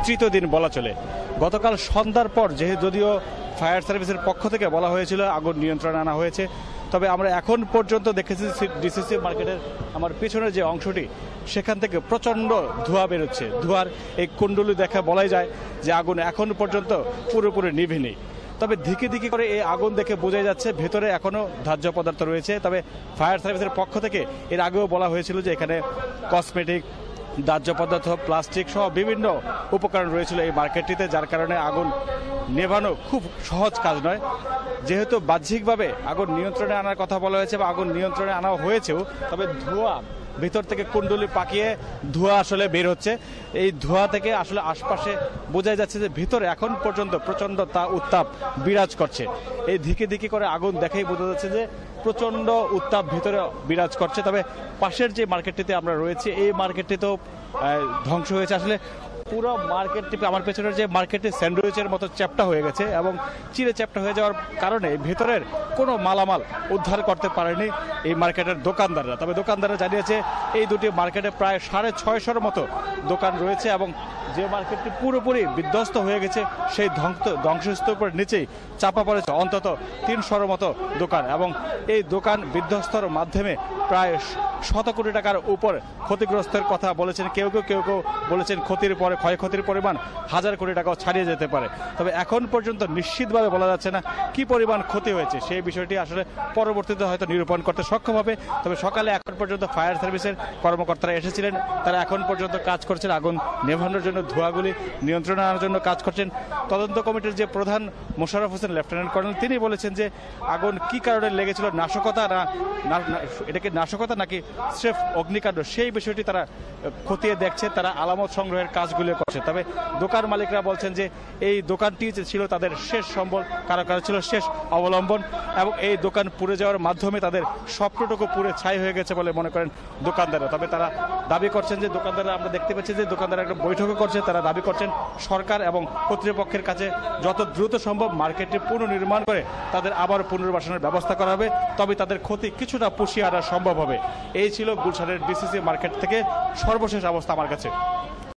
তৃতীয় দিন বলা চলে। গতকাল সন্ধ্যার পর যদিও ফায়ার সার্ভিসের পক্ষ থেকে বলা হয়েছিল আগুন নিয়ন্ত্রণে আনা হয়েছে, তবে আমরা এখন পর্যন্ত দেখেছি ডিসিসি মার্কেটের আমার পিছনের যে অংশটি সেখান থেকে প্রচণ্ড ধোঁয়া বেরোচ্ছে। ধোঁয়ার এই কুণ্ডলি দেখা বলাই যায় যে আগুন এখন পর্যন্ত পুরোপুরি নিভেনি। তবে ধিকি ধিকি করে এই আগুন দেখে বোঝা যাচ্ছে ভেতরে এখনও দাহ্য পদার্থ রয়েছে। তবে ফায়ার সার্ভিসের পক্ষ থেকে এর আগেও বলা হয়েছিল যে এখানে কসমেটিক, দাহ্য পদার্থ, প্লাস্টিক সহ বিভিন্ন উপকরণ রয়েছিল এই মার্কেটটিতে, যার কারণে আগুন নেভানো খুব সহজ কাজ নয়। যেহেতু বাহ্যিকভাবে আগুন নিয়ন্ত্রণে আনার কথা বলা হয়েছে বা আগুন নিয়ন্ত্রণে আনা হয়েছেও, তবে ধোঁয়া ভিতর থেকে কুণ্ডলি পাকিয়ে ধোঁয়া আসলে বের হচ্ছে। এই ধোঁয়া থেকে আসলে আশপাশে বোঝা যাচ্ছে যে ভিতরে এখন পর্যন্ত প্রচণ্ড উত্তাপ বিরাজ করছে। এই ধিকি ধিকি করে আগুন দেখেই বোঝা যাচ্ছে যে প্রচণ্ড উত্তাপ ভিতরে বিরাজ করছে। তবে পাশের যে মার্কেটটিতে আমরা রয়েছি এই মার্কেটটিতেও ধ্বংস হয়েছে। আসলে পুরো মার্কেটটি, আমার পেছনের যে মার্কেটটি স্যান্ডউইচের মতো চ্যাপ্টা হয়ে গেছে এবং চিরে চ্যাপ্টা হয়ে যাওয়ার কারণে ভেতরের কোনো মালামাল উদ্ধার করতে পারেনি এই মার্কেটের দোকানদাররা। তবে দোকানদাররা জানিয়েছে এই দুটি মার্কেটে প্রায় 650-র মতো দোকান রয়েছে এবং যে মার্কেটটি পুরোপুরি বিধ্বস্ত হয়ে গেছে সেই ধ্বংসস্তূপের নিচেই চাপা পড়েছে অন্তত 300-র মতো দোকান এবং এই দোকান বিধ্বস্তর মাধ্যমে প্রায় 100 কোটি টাকার উপর ক্ষতিগ্রস্তের কথা বলেছেন। কেউ কেউ বলেছেন ক্ষয়ক্ষতির পরিমাণ 1000 কোটি টাকাও ছাড়িয়ে যেতে পারে। তবে এখন পর্যন্ত নিশ্চিতভাবে বলা যাচ্ছে না কি পরিমাণ ক্ষতি হয়েছে, সেই বিষয়টি আসলে পরবর্তীতে হয়তো নিরূপণ করতে সক্ষম হবে। তবে সকালে এখন পর্যন্ত ফায়ার সার্ভিসের কর্মকর্তারা এসেছিলেন, তারা এখন পর্যন্ত কাজ করছেন আগুন নেভানোর জন্য, ধোঁয়াগুলি নিয়ন্ত্রণে আনার জন্য কাজ করছেন। তদন্ত কমিটির যে প্রধান মোশাররফ হোসেন লেফটেন্যান্ট কর্নেল, তিনি বলেছেন যে আগুন কি কারণে লেগেছিল, এটাকে নাশকতা নাকি স্রেফ অগ্নিকাণ্ড, সেই বিষয়টি তারা খতিয়ে দেখছে, তারা আলামত সংগ্রহের কাজগুলো করছে। তবে দোকান মালিকরা বলছেন যে এই দোকানটি ছিল তাদের শেষ সম্বল, কারো ছিল শেষ অবলম্বন এবং এই দোকান পুড়ে যাওয়ার মাধ্যমে তাদের স্বপ্নটুকু পুড়ে ছাই হয়ে গেছে বলে মনে করেন দোকানদাররা। তবে তারা দাবি করছেন যে দোকানদাররা, আমরা দেখতে পাচ্ছি যে দোকানদাররা একটা বৈঠকও করছে, তারা দাবি করছেন সরকার এবং কর্তৃপক্ষের কাছে যত দ্রুত সম্ভব মার্কেটটি পুনর্নির্মাণ করে তাদের আবার পুনর্বাসনের ব্যবস্থা করা হবে, তবে তাদের ক্ষতি কিছুটা পুষিয়ে আনা সম্ভব হবে। এই ছিল গুলশানের ডিসিসি মার্কেট থেকে সর্বশেষ অবস্থা আমার কাছে।